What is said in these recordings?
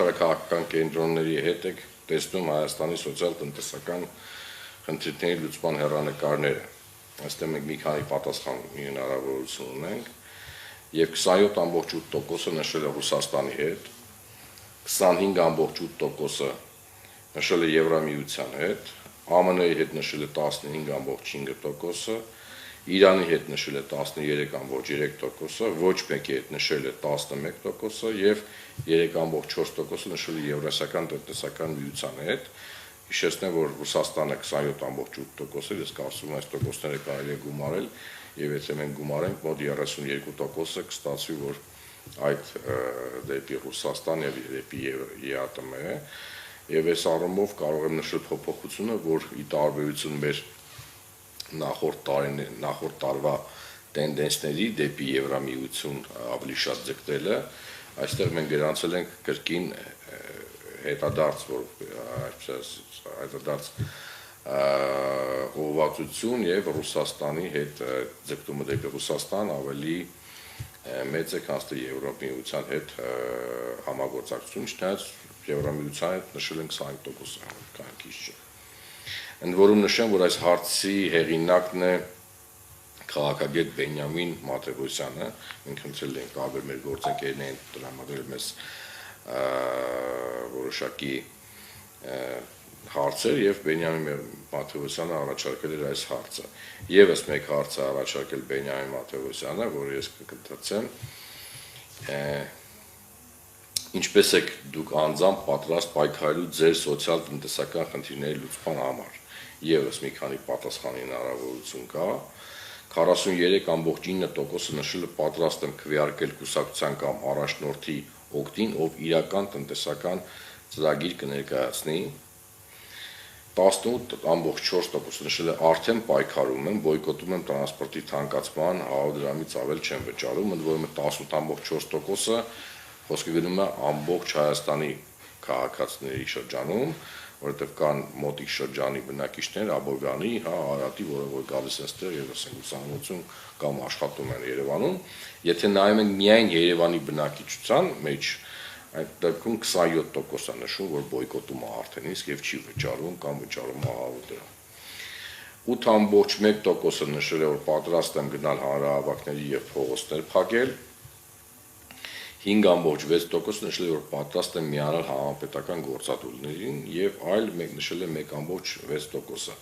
աշխարհաքաղաքական կենտրոնների հետ եք տեսնում Հայաստանի սոցիալ-տնտեսական խնդիրների լուծման հեռանկարները։ Այստեղ մենք մի քանի պատասխանի հնարավորություն ունենք եւ 27.8%-ը նշել է Ռուսաստանի հետ, 25.8%-ը նշել է Եվրամիության հետ, ԱՄՆ-ի հետ նշել է 15.5%-ը, Իրանի հետ նշել է 13.3%-ը, ոչ մեկի հետ նշել է 11%-ը եւ 3.4%-ը նշել է Եվրասիական տնտեսական միության հետ։ Հիշեցնեմ, որ Ռուսաստանը 27.8%-ը, ես կարծում եմ այս տոկոսները կարելի է գումարել եւ եթե մենք գումարենք մոտ 32%-ը կստացվի, որ այդ դեպի Ռուսաստան եւ դեպի ԵԱՏՄ-ը եւ այս առումով կարող եմ նշել փոփոխությունը, որ ի տարբերություն մեր նախորդ տարվա տենդենսների դեպի Եվրամիություն ավելի շատ ձգտելը, այստեղ մենք գրանցել ենք կրկին հետադարձ, որ հետադարձ ուղղվածություն եւ Ռուսաստանի հետ ձգտումը դեպի Ռուսաստան ավելի մեծ է, քան Եվրամիության հետ համագործակցություն, չնայած Եվրամիության հետ նշել ենք 25%, կան քիչ չէ։ Ընդ որում նշեմ, որ այս հարցի հեղինակն է քաղաքագետ Բենյամին Մաթևոսյանը, մենք խնդրել ենք տարբեր մեր գործընկերներին տրամադրել մեզ որոշակի հարցեր եւ Բենյամին Մաթևոսյանը առաջարկել էր այս հարցը։ Եվս մեկ հարց է առաջարկել Բենյամին Մաթևոսյանը, որը ես կկրկնեմ, ինչպես եք դուք անձամբ պատրաստ պայքարելու ձեր սոցիալ-տնտեսական խնդիրների լուծման համար։ Եվս մի քանի պատասխանի հնարավորություն կա։ 43.9%-ը նշել է պատրաստ եմ քվեարկել կուսակցության կամ առաջնորդի օգտին, ով իրական տնտեսական ծրագիր կներկայացնի։ 18.4% նշել է արդեն պայքարում եմ, բոյկոտում եմ տրանսպորտի թանկացման, 100 դրամից ավել չեմ վճարում, ընդ որում 18.4%-ը խոսքը գնում է ամբողջ Հայաստանի քաղաքացիների շրջանում, որովհետև կան մոտիկ շրջանի բնակիչներ, Աբովյանի, Արարատի, որը որ գալիս են այստեղ եւ ասենք ուսանողություն կամ աշխատում են Երևանում, եթե նայում ենք միայն Երևանի բնակիչության մեջ, այդ դեպքում 27%-ը նշում, որ բոյկոտում է արդեն իսկ եւ չի վճարում կամ վճարում է 100 դրամ։ 8.1%-ը նշել է, որ պատրաստ եմ գնալ հանրահավաքների եւ փողոցներ փակել։ 5.6% նշել է, որ պատրաստ եմ միանալ համապետական գործադուլներին եւ այլ մեկ նշել է 1.6%-ը։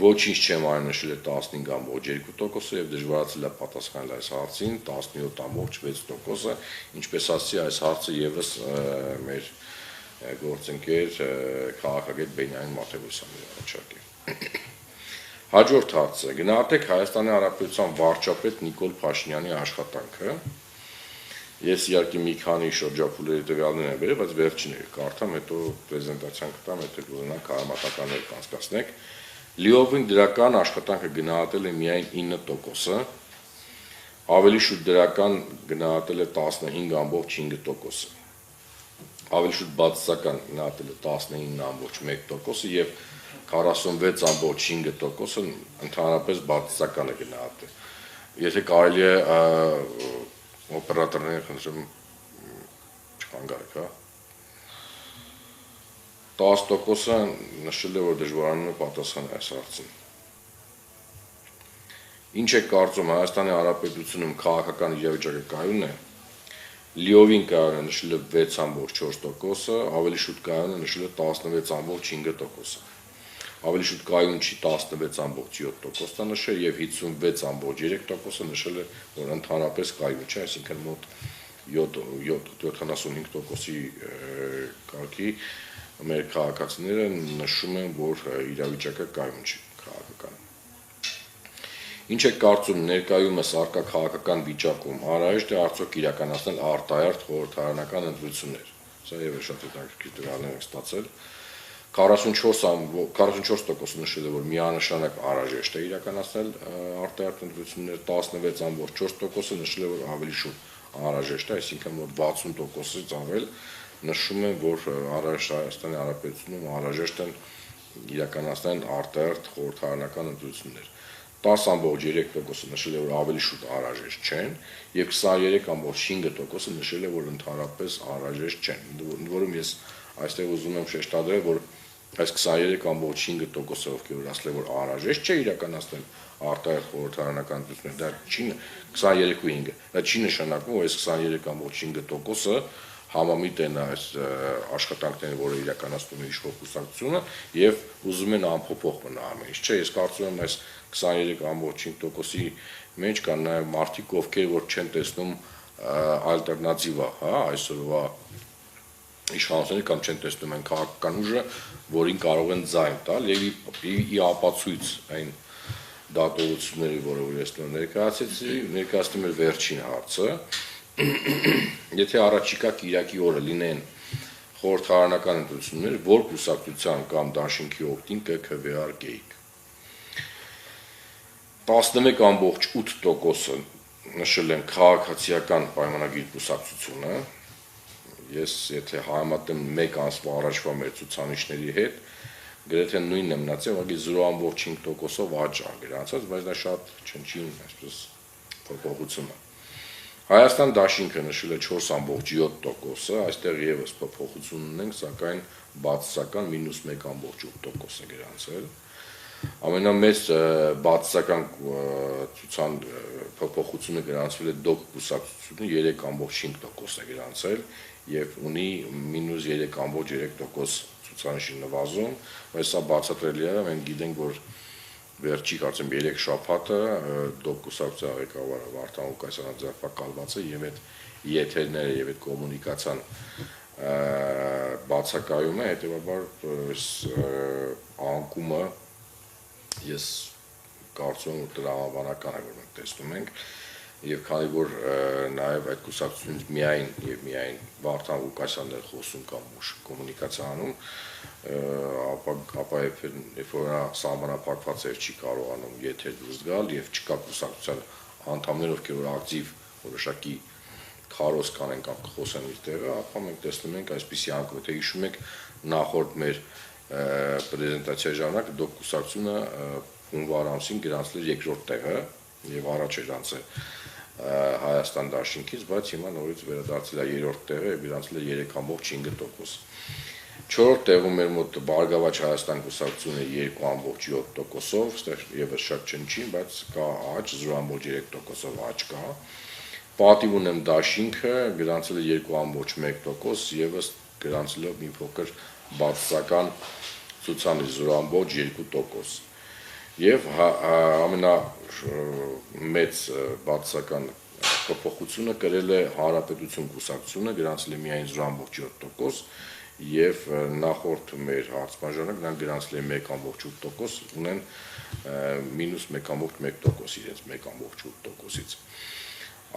Ոչինչ չեմ արել նշել է 15.2%-ը եւ դժվարացել է պատասխանել այս հարցին 17.6%-ը, ինչպես ասացի, այս հարցը եւս մեր գործընկեր քաղաքագետ Բենյամին Մաթևոսյանն է առաջարկել։ Հաջորդ հարցը. գնահատեք Հայաստանի Հանրապետության վարչապետ Նիկոլ Փաշինյանի աշխատանքը։ Ես իհարկե մի քանի շրջափուլերի տվյալներ եմ բերել, բայց վերջինները կարդամ, հետո պրեզենտացիան կտամ, եթե կուզենաք համատականներ կանցկացնեք։ Լիովին դրական աշխատանքը գնահատել է միայն 9%-ը, ավելի շուտ դրական գնահատել է 15.5%-ը, ավելի շուտ բացասական գնահատել է 19.1%-ը եւ 46.5%-ը ընդհանրապես բացասական է գնահատել։ Եթե կարելի է օպերատորները խնդրեմ չխանգարեք, հա։ 10%-ը նշել է, որ դժվարանում է պատասխանել այս հարցին։ Ինչ է կարծում Հայաստանի Հանրապետությունում քաղաքական իրավիճակը կայուն է։ Լիովին կայուն է նշել է 6.4%-ը, ավելի շուտ կայուն է նշել է 16.5%-ը։ Ավելի շուտ կայուն չի 16.7%-ը նշել եւ 56.3%-ը նշել է, որ ընդհանրապես կայուն չէ, այսինքն մոտ 75%-ի կարգի մեր քաղաքացիները նշում են, որ իրավիճակը կայուն չի քաղաքական։ Ինչ է կարծում ներկայումս առկա քաղաքական վիճակում անհրաժեշտ է արդյոք իրականացնել արտահերթ խորհրդարանական ընտրություններ։ Սա եւս շատ հետաքրքիր տվյալներ ենք ստացել։ 44% նշել է, որ միանշանակ անհրաժեշտ է իրականացնել արտահերթ ընտրություններ, 16.4%-ը նշել է, որ ավելի շուտ անհրաժեշտ է, այսինքն մոտ 60%-ից ավել նշում են, որ Հայաստանի Հանրապետությունում անհրաժեշտ են իրականացնել արտահերթ խորհրդարանական ընտրություններ։ 10.3%-ը նշել է, որ ավելի շուտ անհրաժեշտ չեն, եւ 23.5%-ը նշել է, որ ընդհանրապես անհրաժեշտ չեն։ Ընդ որում ես այստեղ ուզում եմ շեշտադրել, որ այս 23.5%-ը ովքեր որ ասել են, որ անհրաժեշտ չէ իրականացնել արտահերթ խորհրդարանական ընտրություններ, դա չի 23.5-ը, դա չի նշանակում, որ այս 23.5%-ը համամիտ են այս աշխատանքները, որը իրականացնում է իշխող կուսակցությունը եւ ուզում են անփոփոխ մնա ամեն ինչ։ Չէ, ես կարծում եմ այս 23.5%-ի մեջ կան նաեւ մարդիկ, ովքեր որ չեն տեսնում ալտերնատիվա, հա, այսօրվա իշխանությունները կամ չեն տեսնում են քաղաքական ուժը, որին կարող են ձայն տալ եւ ի ապացույց այն դատողությունների, որը ես ներկայացնում եմ վերջին հարցը, եթե առաջիկա Կիրակի օրը լինեն խորհրդարանական ընտրություններ, որ կուսակցության կամ դաշինքի օգտին կքվեարկեիք։ 11.8%-ը նշել են քաղաքացիական պայմանագիր կուսակցությունը, ես եթե համեմատեմ 1 ամսվա առաջվա մեր ցուցանիշների հետ, գրեթե նույնն է մնացել, ուղղակի 0.5%-ով աճ ա գրանցած, բայց դա շատ չնչին այսպես փոփոխություն է։ Հայաստան դաշինքը նշել է 4.7%-ը, այստեղ եւս փոփոխություն ունենք, սակայն բացասական -1.8% է գրանցել։ Ամենամեծ բացասական ցուցան փոփոխությունը գրանցվել է ԴՕԿ կուսակցությունը 3.5% է գրանցել եւ ունի -3.3% ցուցանիշի նվազում, բայց սա բացատրելի է, մենք գիտենք, որ վերջի կարծեմ 3 շաբաթը ԴՕԿ կուսակցության ղեկավարը Վարդան Ղուկասյանը ձերբակալված է եւ այդ եթերները եւ այդ կոմունիկացիան բացակայում է, հետեւաբար այս անկումը ես կարծում եմ որ տրամաբանական է, որ մենք տեսնում ենք եւ քանի որ նաեւ այդ կուսակցությունից միայն Վարդան Ղուկասյանն է խոսում կամ ուժ կոմունիկացիանում, ապա երբ որ սահմանափակված էր չի կարողանում եթեր դուրս գալ եւ չկա կուսակցության անդամներ, ովքեր որ ակտիվ որոշակի քարոզ կանեն կամ կխոսեն իր տեղը, ապա մենք տեսնում ենք այսպիսի անկում, եթե հիշում եք նախորդ մեր պրեզենտացիայի ժամանակ ԴՕԿ կուսակցությունը հունվար ամսին գրանցել էր երկրորդ տեղը եւ առաջ էր անցել Հայաստան դաշինքից, բայց հիմա նորից վերադարձել է երրորդ տեղը եւ գրանցել է 3.5%։ Չորրորդ տեղում մեր մոտ Բարգավաճ Հայաստան կուսակցությունը 2.7%-ով, այստեղ եւս շատ չնչին, բայց կա աճ 0.3%-ով աճ կա։ Պատիվ ունեմ դաշինքը գրանցել է 2.1%, եւս գրանցելով մի փոքր բացասական ցուցանիշ 0.2%։ Եվ ամենամեծ բացասական փոփոխությունը կրել է Հանրապետություն կուսակցությունը, գրանցել է միայն 0.7%, եւ նախորդ մեր հարցման ժամանակ նրանք գրանցել են 1.8%, ունեն -1.1% իրենց 1.8%-ից։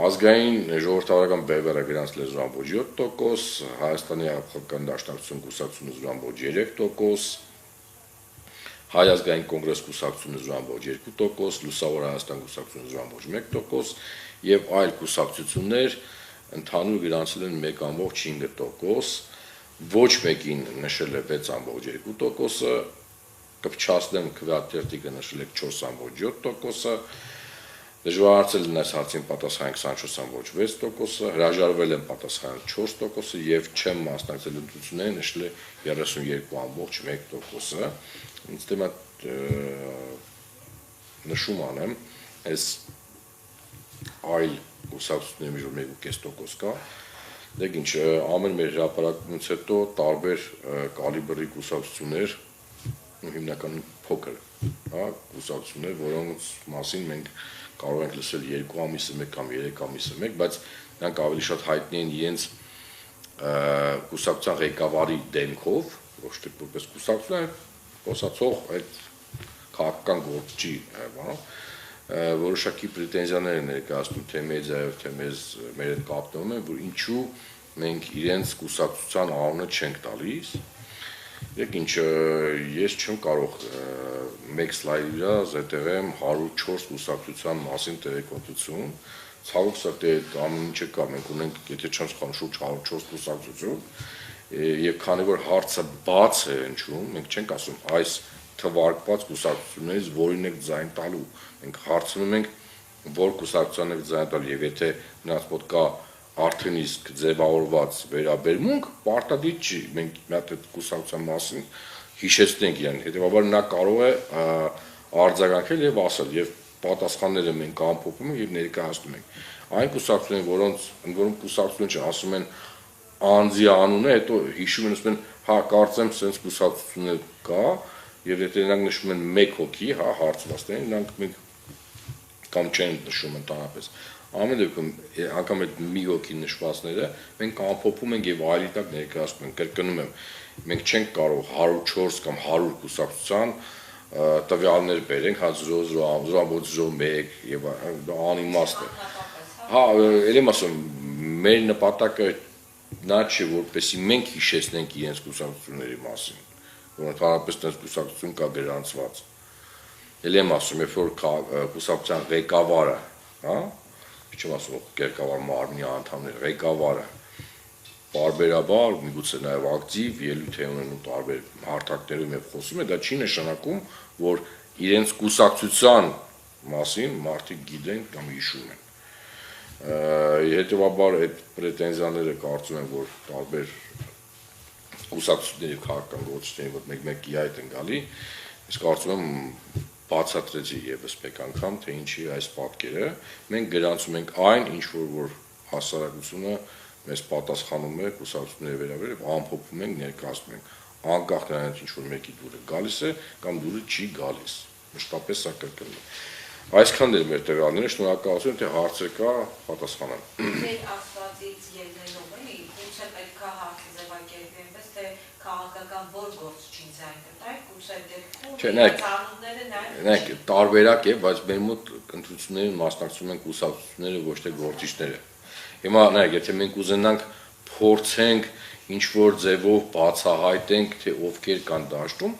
Ազգային ժողովրդավարական բևեռը գրանցել է 0.7%, Հայաստանի Հանրապետական Դաշնակցություն կուսակցությունը 0.3%, Հայ ազգային կոնգրես կուսակցությունը 0.2%, Լուսավոր Հայաստան կուսակցությունը 0.1% եւ այլ կուսակցություններ ընդհանուր գրանցել են 1.5%, ոչ մեկին նշել է 6.2%-ը, կփչացնեմ քվեատերտիկը նշել է 4.7%-ը, դժվարացել այս հարցին պատասխան 24.6%-ը, հրաժարվել են պատասխանել 4%-ը եւ չեմ մասնակցել ընտրություններին նշել է 32.1%-ը։ Ինձ թվում է նշում անեմ, այս այլ կուսակցությունների մեջ 1.5% կա, դեք ինչ ամեն մեր հրապարակումից հետո տարբեր կալիբրի կուսակցություններ, հիմնականում փոքր, հա, կուսակցություններ, որոնց մասին մենք կարող ենք լսել 2 ամիսը մեկ կամ 3 ամիսը մեկ, բայց նրանք ավելի շատ հայտնի են իրենց կուսակցության ղեկավարի դեմքով, ոչ թե որպես կուսակցություն, խոսացող այդ քաղաքական գործչի, բանով, որոշակի պրետենզիաներ են ներկայացնում թե մեդիայով, թե մեր հետ կապվում են, որ ինչու մենք իրենց կուսակցության անունը չենք տալիս։ Եկ ինչ ես չեմ կարող մեկ սլայդի վրա զետեղեմ 104 կուսակցության մասին տեղեկատվություն, ցավոք սրտի ամեն ինչը կա, մենք ունենք, եթե չեմ սխալվում, շուրջ 104 կուսակցություն, եւ քանի որ հարցը բաց է հնչում, մենք չենք ասում այս թվարկված կուսակցություններից որին եք ձայն տալու։ Մենք հարցնում ենք, որ կուսակցության եք ձայն տալու, եւ եթե նրանց մոտ կա արդեն իսկ ձևավորված վերաբերմունք, պարտադիր չի։ Մենք մի հատ այդ կուսակցության մասին հիշեցնենք իրեն, հետեւաբար նա կարող է արձագանքել եւ ասել, եւ պատասխանները մենք ամփոփում ենք եւ ներկայացնում ենք։ Այն կուսակցությունները, որոնց ընդ որում կուսակցություն չեն, ասում են անձի անունը, հետո հիշում են, ասում են, հա, կարծեմ sense կուսակցություններ կա, եւ եթե նրանք նշում են 1 հոգի, հա, հարցվածներին, նրանք մենք կամ չեն նշում ընդհանրապես։ Ամեն դեպքում անգամ այդ մի հոգի նշվածները մենք ամփոփում ենք եւ այլի տակ ներկայացնում ենք, կրկնում եմ, մենք չենք կարող 104 կամ 100 կուսակցության տվյալներ բերենք, հա 0.01 եւ անիմաստ է։ Հա, ելեմ ասում, մեր նպատակը նա չէ, որպեսզի մենք հիշեցնենք իրենց կուսակցությունների մասին, որ ընդհանրապես դες կուսակցություն կա գրանցված։ Ելեմ ասում, երբ որ կուսակցության ղեկավարը, հա, չեմ ասում, ղեկավար մարմնի անդամներ, ղեկավարը բարբերաբար, միգուցե նաև ակտիվ ելույթ է ունենում տարբեր հարթակներում եւ խոսում է, դա չի նշանակում, որ իրենց կուսակցության մասին մարդիկ գիտեն կամ հիշում են։ Հետևաբար այդ պրետենզիաները կարծում եմ, որ տարբեր կուսակցությունների քաղաքական գործիչների մոտ մեկ-մեկի այդ են գալի, իսկ կարծում եմ բացատրեցի եւս մեկ անգամ, թե ինչի այս պատկերը, մենք գրանցում ենք այն, ինչ որ հասարակությունը մեզ պատասխանում է կուսակցությունների վերաբերյալ, ամփոփում ենք, ներկայացնում ենք, անկախ նրանից ինչ որ մեկի դուրը գալիս է կամ դուրը չի գալիս, մշտապես սա կրկնում է։ Այսքան դեր մեր տվյալները, շնորհակալություն, թե հարցեր կա, պատասխանեմ։ Ձեր ասվածից ելնելով էլի, գուցե պետք է հարցը ձևակերպի այնպես, թե քաղաքական որ գործչին ձայն տալ, գուցե դեպքում ծանոթները նայեք, տարբերակ է, բայց մեր մոտ ընտրություններին մասնակցում են կուսակցությունները, ոչ թե գործիչները։ Հիմա նայեք, եթե մենք ուզենանք փորձենք ինչ որ ձևով բացահայտենք, թե ովքեր կան դաշտում,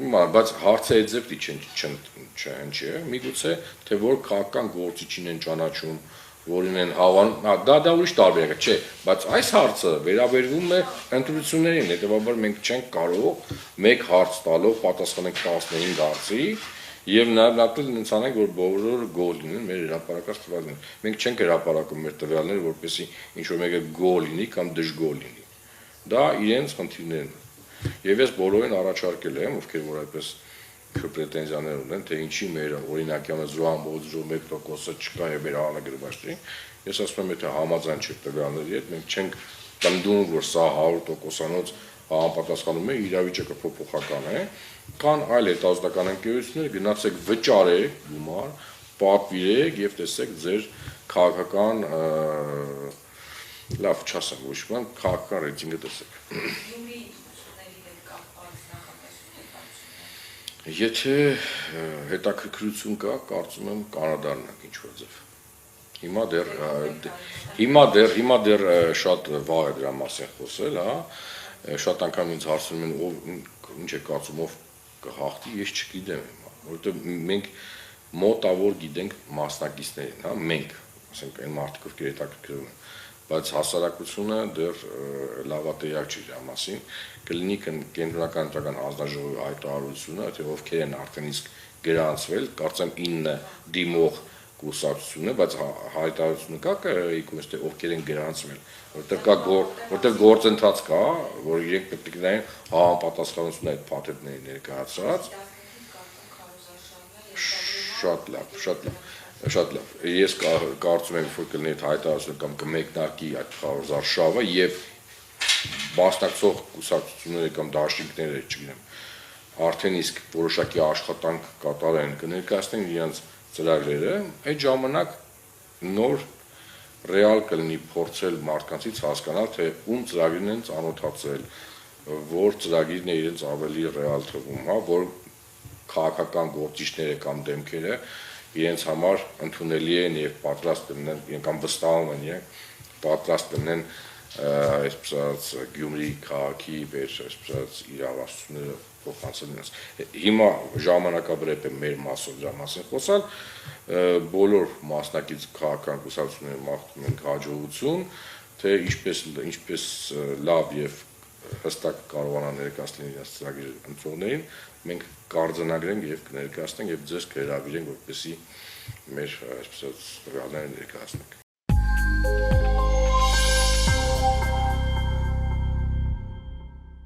բայց հարցը այդ ձևի չեն, միգուցե թե որ քաղաքական գործիչին են ճանաչում, որին են հավանում, դա ուրիշ տարբերակ է, չէ, բայց այս հարցը վերաբերվում է ընտրություններին, հետևաբար մենք չենք կարող մեկ հարց տալով պատասխանենք 15 հարցի եւ նաեւ ինձ անենք, որ բոլորը գոլ լինեն մեր հրապարակած տվյալները։ Մենք չենք հրապարակում մեր տվյալները, որպեսզի ինչ որ մեկը գոլ լինի կամ դժգոլ լինի։ Դա իրենց խնդիրներն են։ Եվ ես բոլորին առաջարկել եմ, ովքեր որ այդպես պրետենզիաներ ունեն, թե ինչի մեր օրինակյանը 0.01%-ը չկա եւ մեր հանրագրված չի, ես ասում եմ, եթե համաձայն չեք տվյալների հետ, մենք չենք տնդում, որ սա 100%-անոց համապատասխանում է, իրավիճակը փոփոխական է, կան այլ հետազոտական ընկերություններ, գնացեք վճարեք գումար, պատվիրեք եւ տեսեք ձեր քաղաքական լավ չասեմ, ոչ բան, քաղաքական ռեյտինգը տեսեք։ Եթե հետաքրքրություն կա, կարծում եմ կանադառնանք ինչ-որ ձև։ Հիմա դեռ շատ վաղ է դրա մասին խոսել, հա, շատ անգամ ինձ հարցնում են, ով ինչ է կարծում, ով կհաղթի, ես չգիտեմ հիմա, որովհետև մենք մոտավոր գիտենք մասնակիցներին, հա, մենք, ասենք այն մարդիկ, ովքեր հետաքրքրում են, բայց հասարակությունը դեռ լավատեյակ չի դրա մասին, կլինի կենտրոնական ընտրական հանձնաժողովի հայտարարությունը, թե ովքեր են արդեն իսկ գրանցվել, կարծեմ 9 դիմող կուսակցությունը, բայց հայտարարությունը կա կայիկում, թե ովքեր են գրանցվել, որտեղ գործընթաց կա, որ իրենք պետք է նայեն համապատասխանություն այդ փաթեթների ներկայացրած։ Շատ լավ, ես կարծում եմ, որ կլինի այդ հայտարարությունը կամ կմեկնարկի այդ Խարոզար շավը եւ մասնակցող կուսակցությունները կամ դաշինքները, չգիտեմ, արդեն իսկ որոշակի աշխատանք կատարեն, կներկայացնեն իրենց ծրագրերը, այդ ժամանակ նոր ռեալ կլինի փորձել մարդկանցից հասկանալ, թե ում ծրագրին են ծանոթացել, որ ծրագիրն է իրենց ավելի ռեալ թվում, հա, որ քաղաքական գործիչները կամ դեմքերը իրենց համար ընդունելի են եւ պատրաստ կլինեն կամ վստահում են իրենք պատրաստ կլինեն այսպես ասած Գյումրի քաղաքի վեր այսպես իրավասությունները փոխանցել նրանց։ Հիմա ժամանակաբրեպ է մեր մասով դրա մասին խոսալ, բոլոր մասնակից քաղաքական կուսակցությունները մաղթում են հաջողություն, թե ինչպես լավ եւ հստակ կարողանան ներկայացնել իրենց ծրագիրը ընտրողներին, մենք կարձանագրենք եւ կներկայացնենք եւ ձեզ կհրավիրենք, որպեսզի մեր այսպես տվյալները ներկայացնենք։